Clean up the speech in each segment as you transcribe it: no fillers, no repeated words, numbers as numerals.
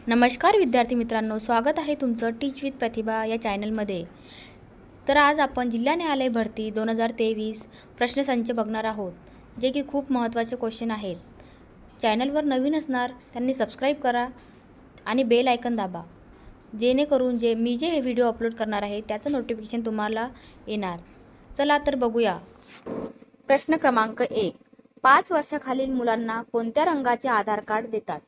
नमस्कार विद्यार्थी मित्रांनो, स्वागत आहे तुमचं टीच विथ प्रतिभा या चॅनलमध्ये। तर आज आपण जिल्हा न्यायालय भरती 2023 प्रश्नसंच बघणार आहोत, जे की खूप महत्त्वाचे क्वेश्चन आहेत। चॅनलवर नवीन असणार त्यांनी सबस्क्राईब करा आणि बेल आयकन दाबा, जेणेकरून मी हे व्हिडिओ अपलोड करणार आहे त्याचं नोटिफिकेशन तुम्हाला येणार। चला तर बघूया। प्रश्न क्रमांक 1, 5 वर्षाखालील मुलांना कोणत्या रंगाचे आधार कार्ड देतात?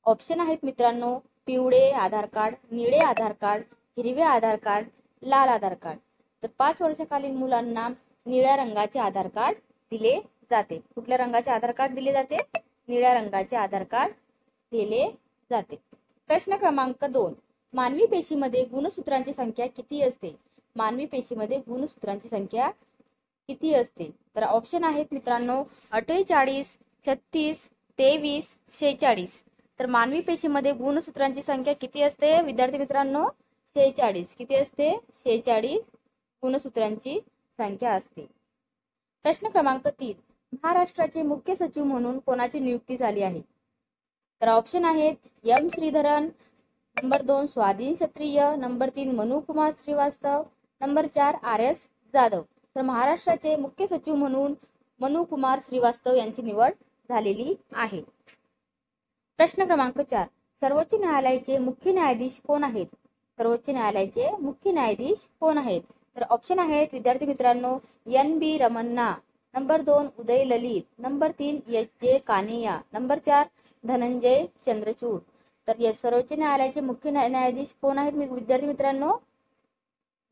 ऑप्शन आहेत मित्रांनो, पिवळे आधार कार्ड, निळे आधार कार्ड, हिरवे आधार कार्ड, लाल आधार कार्ड। तर 5 वर्षाखालील मुलांना निळ्या रंगाचे आधार कार्ड दिले जाते। कुठल्या रंगाचे आधार कार्ड दिले जाते? निळ्या रंगाचे आधार कार्ड दिले जाते। प्रश्न क्रमांक 2, मानवी पेशीमध्ये गुणसूत्रांची संख्या किती असते? मानवी पेशीमध्ये गुणसूत्रांची संख्या किती असते? तर ऑप्शन आहेत मित्रांनो, 48, 36, 23, 46। तर मानवी पेशीमध्ये गुणसूत्रांची संख्या किती असते विद्यार्थी मित्रांनो? 46। किती असते? 46 गुणसूत्रांची संख्या असते। प्रश्न क्रमांक 3, महाराष्ट्राचे मुख्य सचिव म्हणून कोणाची नियुक्ती झाली आहे? तर ऑप्शन आहेत M Sreedharan, number 2 Swadhin Kshatriya, number 3 Manukumar Shrivastava, number 4 RS Jadhav. तर महाराष्ट्राचे मुख्य सचिव म्हणून मनुकुमार श्रीवास्तव यांची निवड झालेली आहे। प्रश्न क्रमांक 4, सर्वोच्च न्यायालयाचे मुख्य न्यायाधीश कोण आहेत? सर्वोच्च न्यायालयाचे मुख्य न्यायाधीश कोण आहेत? तर ऑप्शन आहेत विद्यार्थी मित्रांनो, NB Ramana, number 2 Uday Lalit, number 3 HJ Kania, number 4 Dhananjaya Chandrachud. तर सर्वोच्च न्यायालयाचे मुख्य न्यायाधीश कोण आहेत विद्यार्थी मित्रांनो?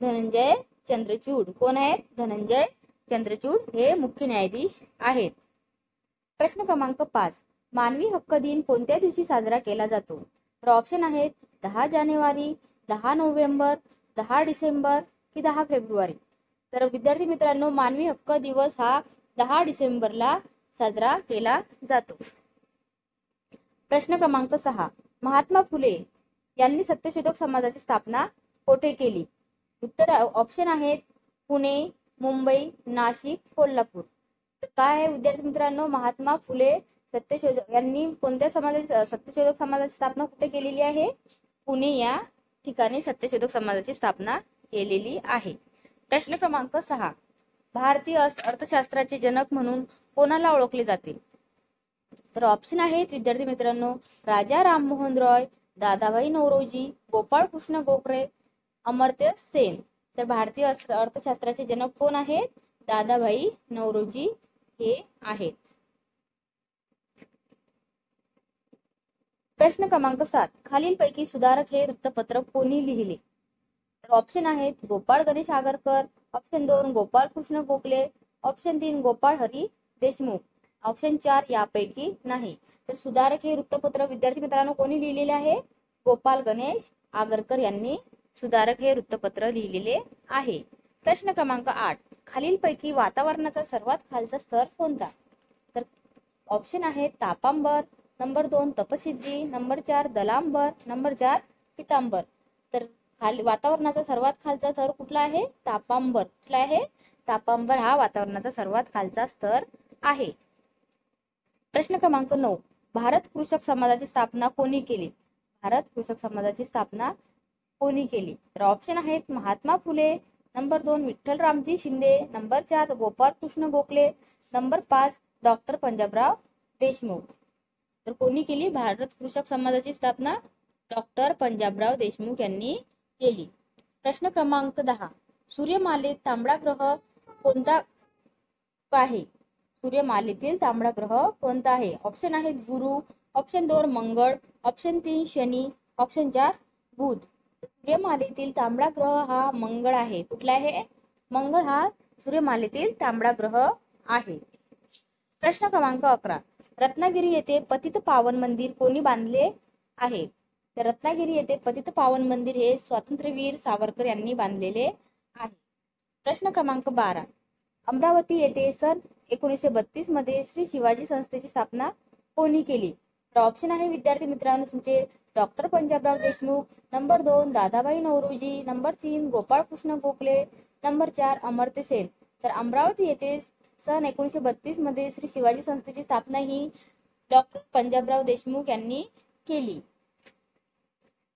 धनंजय चंद्रचूड। कोण आहेत? धनंजय चंद्रचूड हे मुख्य न्यायाधीश आहेत। प्रश्न क्रमांक 5, मानवी हक्क दिन कोणत्या दिवशी साजरा केला जातो? तर ऑप्शन आहेत 10 जानेवारी, 10 नोव्हेंबर, 10 डिसेंबर की 10 फेब्रुवारी। तर विद्यार्थी मित्रांनो, मानवी हक्क दिवस हा 10 डिसेंबरला साजरा केला जातो। प्रश्न क्रमांक 6, महात्मा फुले यांनी सत्यशोधक समाजाची स्थापना कोठे केली? उत्तर ऑप्शन आहेत पुणे, मुंबई, नाशिक, कोल्हापूर। तर काय आहे विद्यार्थी मित्रांनो? महात्मा फुले सत्यशोधक यांनी कोणत्या सत्यशोधक समाजाची स्थापना कुठे केलेली आहे? पुणे या ठिकाणी सत्यशोधक समाजाची स्थापना केलेली आहे। प्रश्न क्रमांक 6, भारतीय अर्थशास्त्राचे जनक म्हणून कोणाला ओळखले जाते? तर ऑप्शन आहेत विद्यार्थी मित्रांनो, राजा राममोहन रॉय, दादाभाई नौरोजी, गोपाळ कृष्ण गोखले, अमर्त्य सेन। तर भारतीय अर्थशास्त्राचे जनक कोण आहेत? दादाभाई नौरोजी हे आहेत। प्रश्न क्रमांक 7, खालीलपैकी सुधारक हे वृत्तपत्र कोणी लिहिले? तर ऑप्शन आहेत Gopal Ganesh Agarkar, option 2 Gopal Krishna Gokhale, option 3 Gopal Hari Deshmukh, option 4 यापैकी नाही। तर सुधारक हे वृत्तपत्र विद्यार्थी मित्रांनो कोणी लिहिलेले आहे? गोपाळ गणेश आगरकर यांनी सुधारक हे वृत्तपत्र लिहिलेले आहे। प्रश्न क्रमांक 8, खालीलपैकी वातावरणाचा सर्वात खालचा स्तर कोणता? तर ऑप्शन आहेत तापांबर, नंबर 2 तपसिद्धी, नंबर 4 दलांबर, नंबर 4 पितांबर। तर वातावरणाचा सर्वात खालचा स्तर कुठला आहे? तापांबर। कुठला आहे? तापांबर हा वातावरणाचा सर्वात खालचा स्तर आहे। प्रश्न क्रमांक 9, भारत कृषक समाजाची स्थापना कोणी केली? भारत कृषक समाजाची स्थापना कोणी केली? तर ऑप्शन आहेत Mahatma Phule, number 2 Vitthal Ramji Shinde, number 4 Gopal Krishna Gokhale, number 5 doctor Panjabrao Deshmukh. तर कोणी केली भारत कृषक समाजाची स्थापना? डॉक्टर पंजाबराव देशमुख यांनी केली। प्रश्न क्रमांक 10, सूर्यमालेत तांबडा ग्रह कोणता आहे? सूर्यमालेतील तांबडा ग्रह कोणता आहे? ऑप्शन आहेत गुरु, ऑप्शन 2 मंगळ, ऑप्शन 3 शनी, ऑप्शन 4 बुध। सूर्यमालेतील तांबडा ग्रह हा मंगळ आहे। कुठला आहे? मंगळ हा सूर्यमालेतील तांबडा ग्रह आहे। प्रश्न क्रमांक 11, रत्नागिरी येथे पतित पावन मंदिर कोणी बांधले आहे? तर रत्नागिरी येथे पतित पावन मंदिर हे स्वातंत्र्यवीर सावरकर यांनी बांधलेले आहे। प्रश्न क्रमांक 12, अमरावती येथे सन 1932 मध्ये श्री शिवाजी संस्थेची स्थापना कोणी केली? तर ऑप्शन आहे विद्यार्थी मित्रांनो तुमचे doctor Panjabrao Deshmukh, number 2 Dadabhai Naoroji, number 3 Gopal Krishna Gokhale, number 4 Amartya Sen. तर अमरावती येथे सन 1932 मध्ये श्री शिवाजी संस्थेची स्थापना ही डॉक्टर पंजाबराव देशमुख यांनी केली।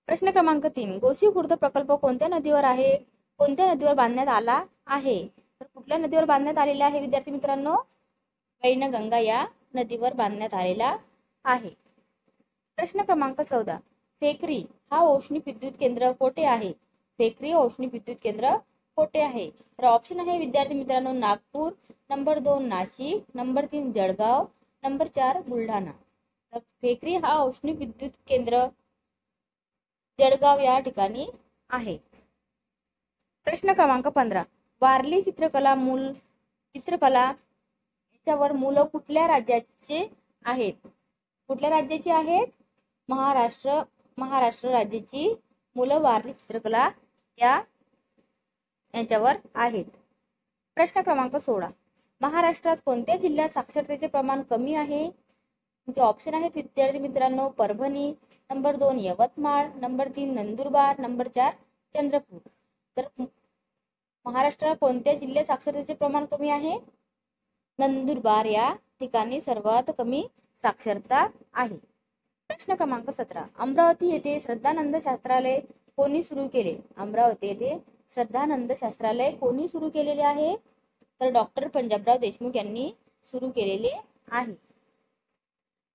प्रश्न क्रमांक 3, गोसी खुर्द प्रकल्प कोणत्या नदीवर आहे? कोणत्या नदीवर बांधण्यात आला आहे? तर कुठल्या नदीवर बांधण्यात आलेला आहे विद्यार्थी मित्रांनो? वैनगंगा या नदीवर बांधण्यात आलेला आहे. प्रश्न क्रमांक 14, फेकरी हा औष्णिक विद्युत केंद्र कोठे आहे? फेकरी औष्णिक विद्युत केंद्र कोठे आहे? तर ऑप्शन आहे विद्यार्थी मित्रांनो Nagpur, number 2 Nashik, number 3 Jalgaon, number 4 Buldhana. तर फेकरी हा औष्णिक विद्युत केंद्र जळगाव या ठिकाणी आहे. प्रश्न क्रमांक 15, वारली चित्रकला याच्यावर मुलं कुठल्या राज्याचे आहेत? कुठल्या राज्याची आहेत? महाराष्ट्र राज्याची मुलं वारली चित्रकला यांच्यावर आहेत. प्रश्न क्रमांक 16, महाराष्ट्रात कोणत्या जिल्ह्यात साक्षरतेचे प्रमाण कमी आहे? तुमचे ऑप्शन आहेत विद्यार्थी मित्रांनो Parbhani, number 2 Yavatmal, number 3 Nandurbar, number 4 Chandrapur. तर महाराष्ट्रात कोणत्या जिल्ह्यात साक्षरतेचे प्रमाण कमी आहे? नंदुरबार या ठिकाणी सर्वात कमी साक्षरता आहे. प्रश्न क्रमांक 17, अमरावती येथे श्रद्धानंद शास्त्रालय कोणी सुरू केले? अमरावती येथे श्रद्धानंद शास्त्रालय कोणी सुरू केलेले आहे? तर डॉक्टर पंजाबराव देशमुख यांनी सुरू केलेले आहे.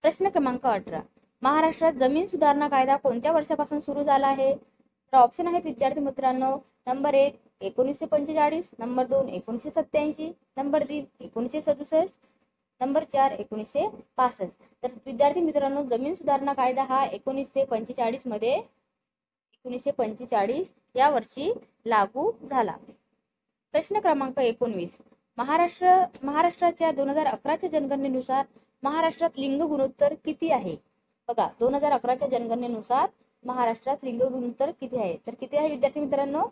प्रश्न क्रमांक 18, महाराष्ट्रात जमीन सुधारणा कायदा कोणत्या वर्षापासून सुरू झाला आहे? तर ऑप्शन आहेत विद्यार्थी मित्रांनो नंबर 1 1945, नंबर 2 1987, नंबर 3 1967, नंबर 4 1965. तर विद्यार्थी मित्रांनो जमीन सुधारणा कायदा हा 1945 या वर्षी लागू झाला. प्रश्न क्रमांक 19, महाराष्ट्राच्या 2011च्या जनगणनेनुसार महाराष्ट्रात लिंग गुणोत्तर किती आहे? बघा 2011च्या जनगणनेनुसार महाराष्ट्रात लिंग गुणोत्तर किती आहे? तर किती आहे विद्यार्थी मित्रांनो?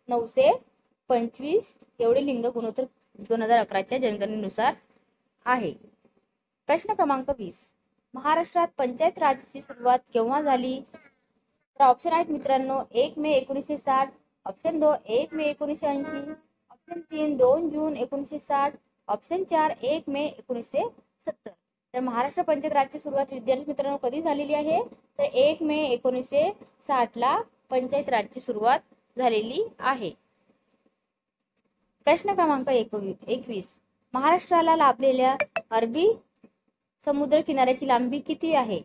925 एवढे लिंग गुणोत्तर 2011च्या जनगणनेनुसार आहे. प्रश्न क्रमांक 20, महाराष्ट्रात पंचायत राजची सुरुवात केव्हा झाली? तर ऑप्शन आहेत मित्रांनो 1 मे 1960, ऑप्शन 2 1 मे 1980, ऑप्शन 3 2 जून 1960, ऑप्शन 4 1 मे 1970. तर महाराष्ट्र पंचायत राजची सुरुवात विद्यार्थी मित्रांनो कधी झालेली आहे? तर 1 मे 1960 ला पंचायत राजची सुरुवात झालेली आहे. प्रश्न क्रमांक 21, महाराष्ट्राला लाभलेल्या अरबी समुद्र किनाऱ्याची लांबी किती आहे?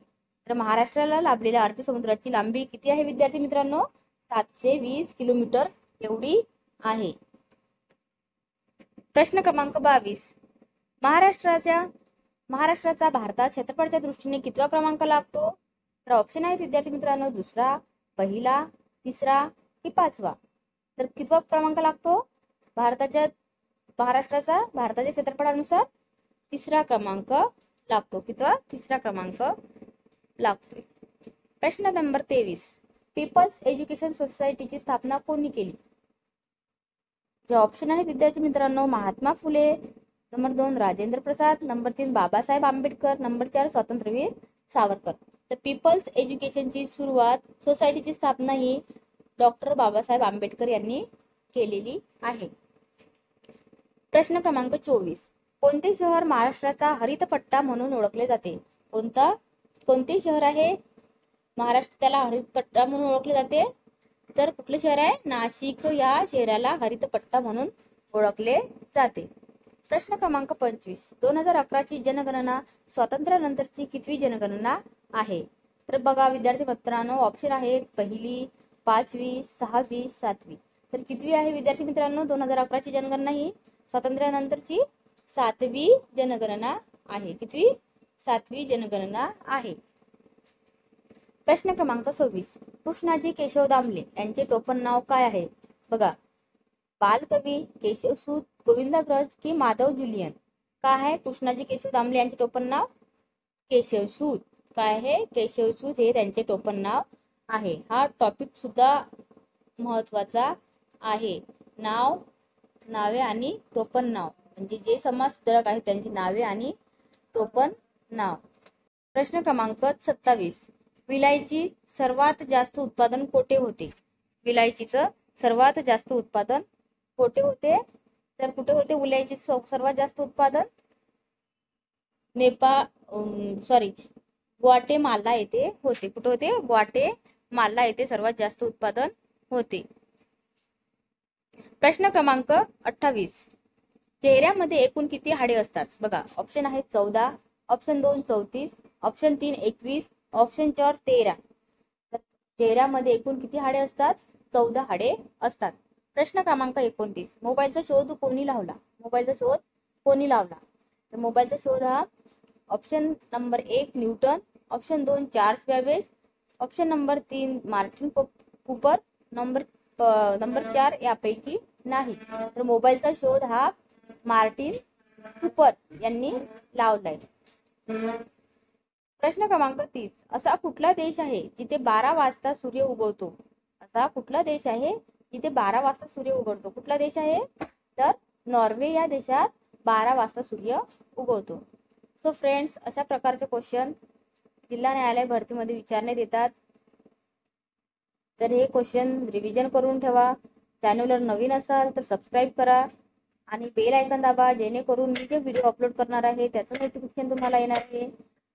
तर महाराष्ट्राला लाभलेल्या अरबी समुद्राची लांबी किती आहे विद्यार्थी मित्रांनो? 720 किलोमीटर एवढी आहे. प्रश्न क्रमांक 22, महाराष्ट्राचा भारतात क्षेत्रफळाच्या दृष्टीने कितवा क्रमांक लागतो? तर ऑप्शन आहेत विद्यार्थी मित्रांनो दुसरा, पहिला, तिसरा की पाचवा. तर कितवा क्रमांक लागतो? महाराष्ट्राचा भारताच्या क्षेत्रफळानुसार तिसरा क्रमांक लागतो. कितवा? तिसरा क्रमांक लागतोय. प्रश्न नंबर 23, पीपल्स एज्युकेशन सोसायटीची स्थापना कोणी केली? जे ऑप्शन आहेत विद्यार्थी मित्रांनो Mahatma Phule, number 2 Rajendra Prasad, number 3 Babasaheb Ambedkar, number 4 स्वातंत्र्यवीर सावरकर. तर पीपल्स एज्युकेशनची सोसायटीची स्थापना ही डॉक्टर बाबासाहेब आंबेडकर यांनी केलेली आहे. प्रश्न क्रमांक 24, कोणते शहर महाराष्ट्राचा हरित पट्टा म्हणून ओळखले जाते? कोणते शहर आहे महाराष्ट्र त्याला हरित पट्टा म्हणून ओळखले जाते? तर कुठले शहर आहे? नाशिक या शहराला हरित पट्टा म्हणून ओळखले जाते. प्रश्न क्रमांक 25, 2011ची जनगणना स्वातंत्र्यानंतरची कितवी जनगणना आहे? तर बघा विद्यार्थी मित्रांनो ऑप्शन आहेत पहिली, 5वी, 6वी, 7वी. तर कितवी आहे विद्यार्थी मित्रांनो? 2011ची जनगणना ही स्वातंत्र्यानंतरची 7वी जनगणना आहे. कितवी? 7वी जनगणना आहे. प्रश्न क्रमांक 26, कृष्णाजी केशव दामले यांचे टोपण नाव काय आहे? बघा बालकवी, केशवसूत, गोविंदाग्रज की माधव जुलियन. काय आहे कृष्णाजी केशव दामले यांचे टोपण नाव? केशवसूत. काय आहे? केशवसूत हे त्यांचे टोपण नाव आहे. हा टॉपिक सुद्धा महत्वाचा आहे. नावे आणि टोपण नाव म्हणजे जे समाजसुधारक आहेत त्यांची नावे आणि टोपण नाव. प्रश्न क्रमांक 27, विलायची सर्वात जास्त उत्पादन कोठे होते? विलायचीचं सर्वात जास्त उत्पादन कोठे होते? तर कुठे होते विलायची सर्वात जास्त उत्पादन? ग्वाटेमाला येथे होते. कुठे होते? ग्वाटेमाला मालला येथे सर्वात जास्त उत्पादन होते. प्रश्न क्रमांक 28. चेहऱ्यामध्ये एकूण किती हाडे असतात? बघा, ऑप्शन आहे 14, ऑप्शन 2 34, ऑप्शन 3 21, ऑप्शन 4 13. तर चेहऱ्यामध्ये एकूण किती हाडे असतात? 14 हाडे असतात. प्रश्न क्रमांक 29. मोबाईलचा शोध कोणी लावला? मोबाईलचा शोध कोणी लावला? तर मोबाईलचा शोध हा option number 1 Newton, option 2 Charles Babbage, option number 3 Martin Cooper, number 4 यापैकी नाही. तर मोबाईलचा शोध हा मार्टिन कूपर यांनी लावलाय. प्रश्न क्रमांक 30. असा कुठला देश आहे जिथे 12 वाजता सूर्य उगवतो? असा कुठला देश आहे जिथे 12 वाजता सूर्य उगवतो? कुठला देश आहे? तर नॉर्वे या देशात 12 वाजता सूर्य उगवतो. सो फ्रेंड्स, अशा प्रकारचे क्वेश्चन जिल्हा न्यायालय भरतीमध्ये विचारण्यात येतात. तर हे क्वेश्चन रिव्हिजन करून ठेवा. चॅनलवर नवीन असाल तर सबस्क्राईब करा आणि बेल आयकॉन दाबा, जेणेकरून मी जे व्हिडिओ अपलोड करणार आहे त्याचं नोटिफिकेशन तुम्हाला येणार आहे.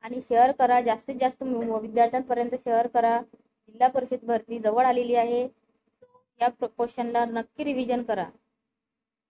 आणि शेअर करा, जास्तीत जास्त विद्यार्थ्यांपर्यंत शेअर करा. जिल्हा परिषद भरती जवळ आलेली आहे. या क्वेश्चनला नक्की रिव्हिजन करा.